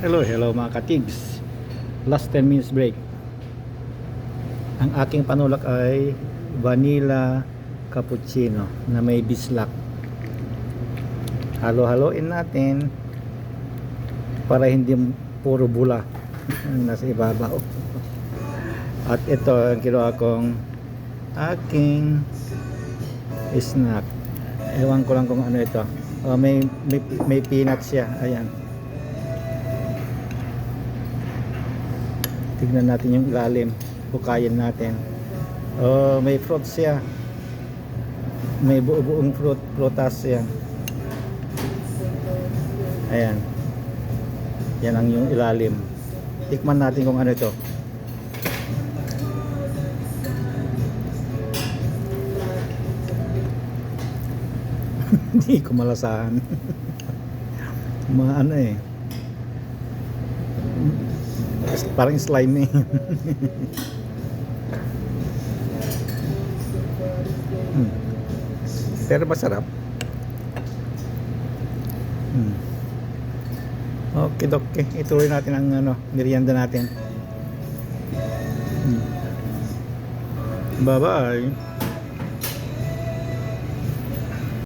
Hello mga katigs. Last 10 minutes break. Ang aking panulak ay vanilla cappuccino na may bislak. Halo-haloin natin para hindi puro bula nasa ibabaw. At ito ang kinuha kong aking snack. Ewan ko lang kung ano ito. May peanuts siya. Ayan. Tignan natin yung ilalim. Hukayin natin. May fruits siya. May buo-buong prutas yan. Ayan. Yan ang yung ilalim. Tikman natin kung ano ito. Hindi ko malasahan. Mga ano eh. Parang slime eh. Pero masarap. Okay. Ituloy natin ang merienda natin. Bye-bye.